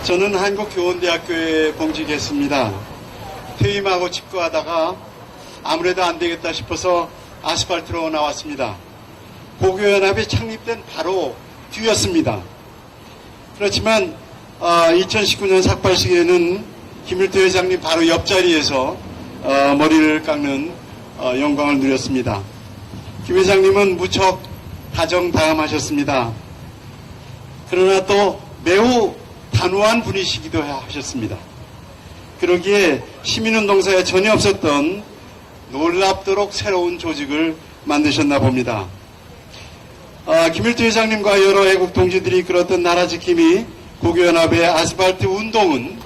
저는 한국교원대학교에 봉직했습니다. 퇴임하고 집거하다가 아무래도 안 되겠다 싶어서 아스팔트로 나왔습니다. 고교연합이 창립된 바로 뒤였습니다. 그렇지만 2019년 삭발식에는 김일태 회장님 바로 옆자리에서 머리를 깎는 영광을 누렸습니다. 김 회장님은 무척 다정다감하셨습니다. 그러나 또 매우 단호한 분이시기도 하셨습니다. 그러기에 시민운동사에 전혀 없었던 놀랍도록 새로운 조직을 만드셨나 봅니다. 김일태 회장님과 여러 애국 동지들이 이끌었던 나라지킴이 고교연합의 아스팔트 운동은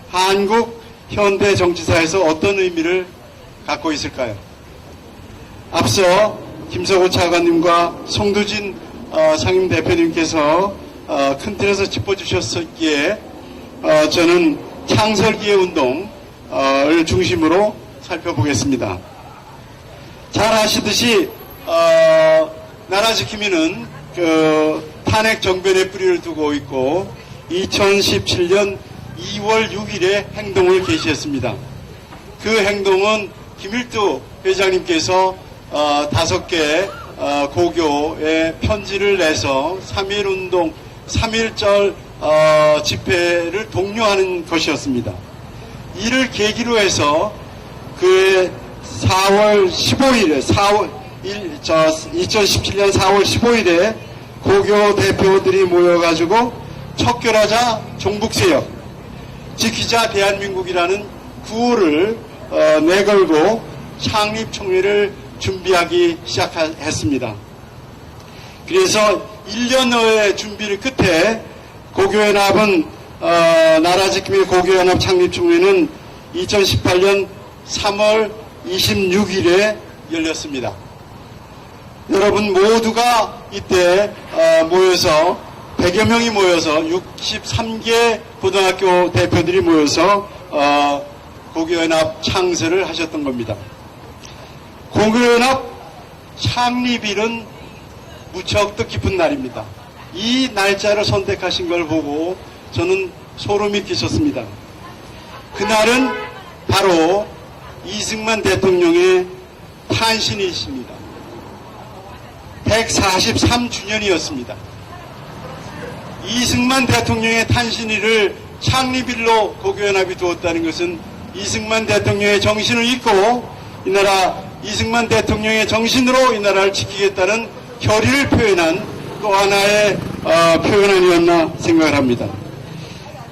한국 현대 정치사에서 어떤 의미를 갖고 있을까요? 앞서 김석호 차관님과 송두진 상임대표님께서 큰 틀에서 짚어주셨기에 저는 창설기의 운동을 중심으로 살펴보겠습니다. 잘 아시듯이 나라지킴이는 탄핵 정변의 뿌리를 두고 있고 2017년 2월 6일에 행동을 개시했습니다. 그 행동은 김일두 회장님께서 5개 고교에 편지를 내서 3.1운동, 3.1절 집회를 독려하는 것이었습니다. 이를 계기로 해서 그 4월 15일에 2017년 4월 15일에 고교 대표들이 모여가지고 척결하자 종북세력, 지키자 대한민국이라는 구호를 내걸고 창립총회를 준비하기 시작했습니다. 그래서 1년여의 준비를 끝에 고교연합은 나라지킴이 고교연합 창립총회는 2018년 3월 26일에 열렸습니다. 여러분 모두가 이때 모여서 100여 명이 모여서 63개 고등학교 대표들이 모여서 고교연합 창설을 하셨던 겁니다. 고교연합 창립일은 무척 뜻깊은 날입니다. 이 날짜를 선택하신 걸 보고 저는 소름이 끼쳤습니다. 그날은 바로 이승만 대통령의 탄신이십니다. 143주년이었습니다. 이승만 대통령의 탄신일을 창립일로 고교연합이 두었다는 것은 이승만 대통령의 정신을 잇고 이 나라 이승만 대통령의 정신으로 이 나라를 지키겠다는 결의를 표현한 또 하나의 표현안이었나 생각을 합니다.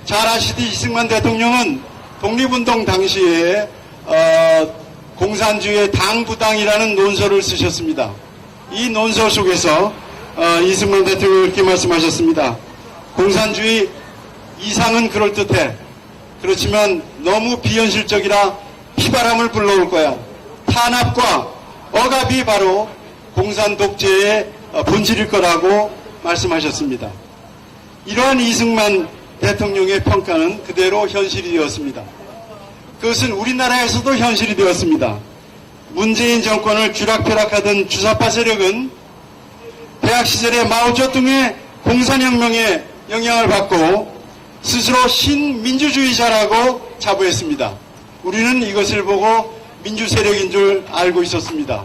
잘 아시듯이 이승만 대통령은 독립운동 당시에 공산주의의 당부당이라는 논설을 쓰셨습니다. 이 논설 속에서 이승만 대통령이 이렇게 말씀하셨습니다. 공산주의 이상은 그럴듯해. 그렇지만 너무 비현실적이라 피바람을 불러올 거야. 탄압과 억압이 바로 공산 독재의 본질일 거라고 말씀하셨습니다. 이러한 이승만 대통령의 평가는 그대로 현실이 되었습니다. 그것은 우리나라에서도 현실이 되었습니다. 문재인 정권을 쥐락펴락하던 주사파 세력은 대학 시절에 마오쩌둥의 공산혁명에 영향을 받고 스스로 신민주주의자라고 자부했습니다. 우리는 이것을 보고 민주세력인 줄 알고 있었습니다.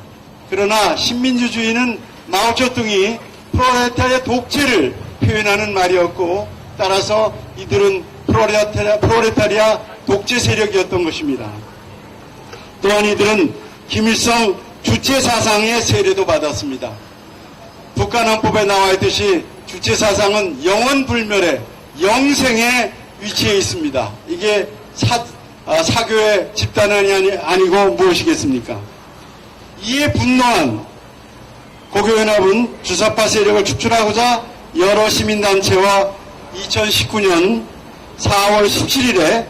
그러나 신민주주의는 마오쩌둥이 프롤레타리아 독재를 표현하는 말이었고 따라서 이들은 프롤레타리아 독재 세력이었던 것입니다. 또한 이들은 김일성 주체사상의 세례도 받았습니다. 북한헌법에 나와 있듯이 주체사상은 영원불멸의 영생에 위치해 있습니다. 이게 사교의 집단이 아니고 무엇이겠습니까? 이에 분노한 고교연합은 주사파 세력을 축출하고자 여러 시민단체와 2019년 4월 17일에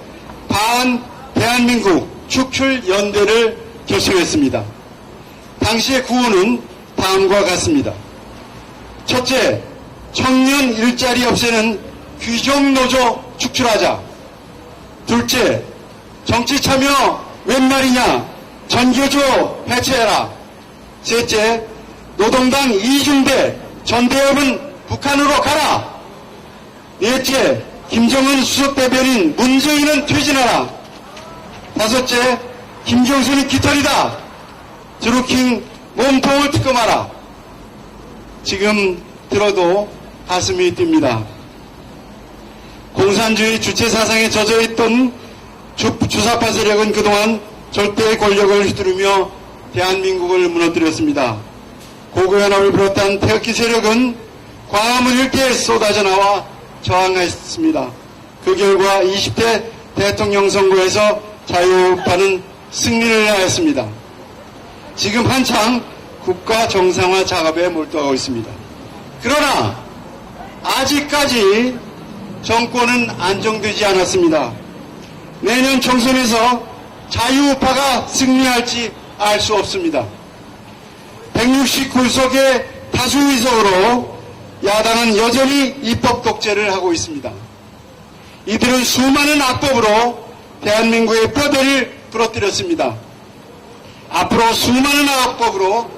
대한민국 축출연대를 결성했습니다. 당시의 구호는 다음과 같습니다. 첫째, 청년 일자리 없애는 귀족노조 축출하자. 둘째, 정치 참여 웬 말이냐, 전교조 해체해라. 셋째, 노동당 이중대 전대협은 북한으로 가라. 넷째, 김정은 수석대변인 문재인은 퇴진하라. 다섯째, 김정선이 깃털이다. 드루킹 몸통을 특검하라. 지금 들어도 가슴이 뜁니다. 공산주의 주체사상에 젖어있던 주사파 세력은 그동안 절대의 권력을 휘두르며 대한민국을 무너뜨렸습니다. 고구연합을 비롯한 태극기 세력은 광화문 일대에 쏟아져 나와 저항했습니다. 그 결과 20대 대통령 선거에서 자유우파는 승리를 하였습니다. 지금 한창 국가 정상화 작업에 몰두하고 있습니다. 그러나 아직까지 정권은 안정되지 않았습니다. 내년 총선에서 자유우파가 승리할지 알 수 없습니다. 169석의 다수 의석으로 야당은 여전히 입법 독재를 하고 있습니다. 이들은 수많은 악법으로 대한민국의 뼈대를 부러뜨렸습니다. 앞으로 수많은 악법으로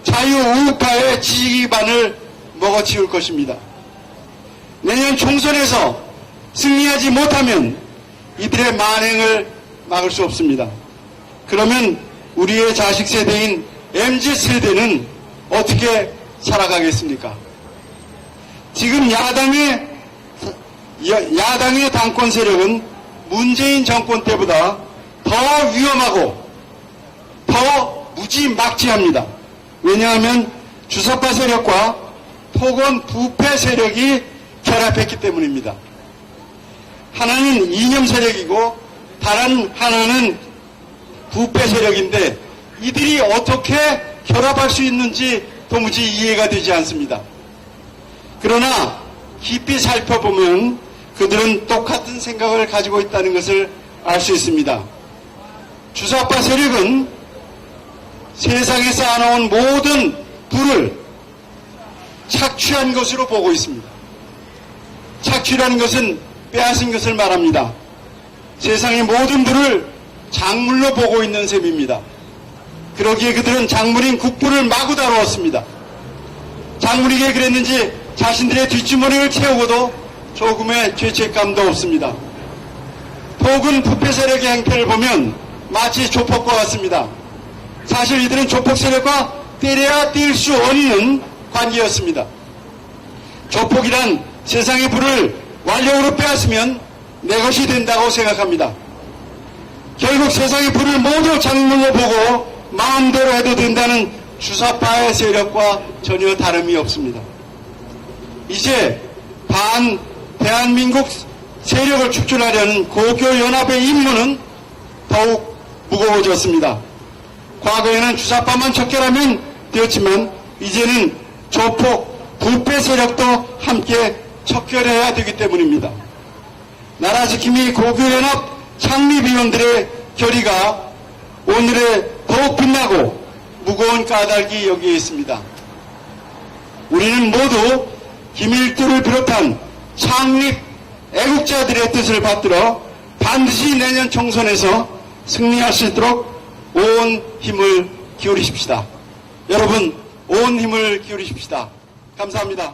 자유우파의 지지 기반을 먹어치울 것입니다. 내년 총선에서 승리하지 못하면 이들의 만행을 막을 수 없습니다. 그러면 우리의 자식 세대인 MZ세대는 어떻게 살아가겠습니까? 지금 야당의 당권 세력은 문재인 정권 때보다 더 위험하고 더 무지막지합니다. 왜냐하면 주사파 세력과 토건 부패 세력이 결합했기 때문입니다. 하나는 이념 세력이고 다른 하나는 부패 세력인데 이들이 어떻게 결합할 수 있는지 도무지 이해가 되지 않습니다. 그러나 깊이 살펴보면 그들은 똑같은 생각을 가지고 있다는 것을 알 수 있습니다. 주사파 세력은 세상에 쌓아놓은 모든 부를 착취한 것으로 보고 있습니다. 착취라는 것은 빼앗은 것을 말합니다. 세상의 모든 부를 작물로 보고 있는 셈입니다. 그러기에 그들은 작물인 국부를 마구 다루었습니다. 작물이게 그랬는지 자신들의 뒷주머니를 채우고도 조금의 죄책감도 없습니다. 토군 부패 세력의 행태를 보면 마치 조폭과 같습니다. 사실 이들은 조폭 세력과 때려야 뗄 수 없는 관계였습니다. 조폭이란 세상의 부를 완력으로 빼앗으면 내 것이 된다고 생각합니다. 결국 세상의 부를 모두 작물로 보고 마음대로 해도 된다는 주사파의 세력과 전혀 다름이 없습니다. 이제 대한민국 세력을 축출하려는 고교연합의 임무는 더욱 무거워졌습니다. 과거에는 주사파만 척결하면 되었지만 이제는 조폭, 부패 세력도 함께 척결해야 되기 때문입니다. 나라지킴이 고교연합 창립위원들의 결의가 오늘의 더욱 빛나고 무거운 까닭이 여기에 있습니다. 우리는 모두 김일두를 비롯한 창립 애국자들의 뜻을 받들어 반드시 내년 총선에서 승리할 수 있도록 온 힘을 기울이십시다. 여러분, 온 힘을 기울이십시다. 감사합니다.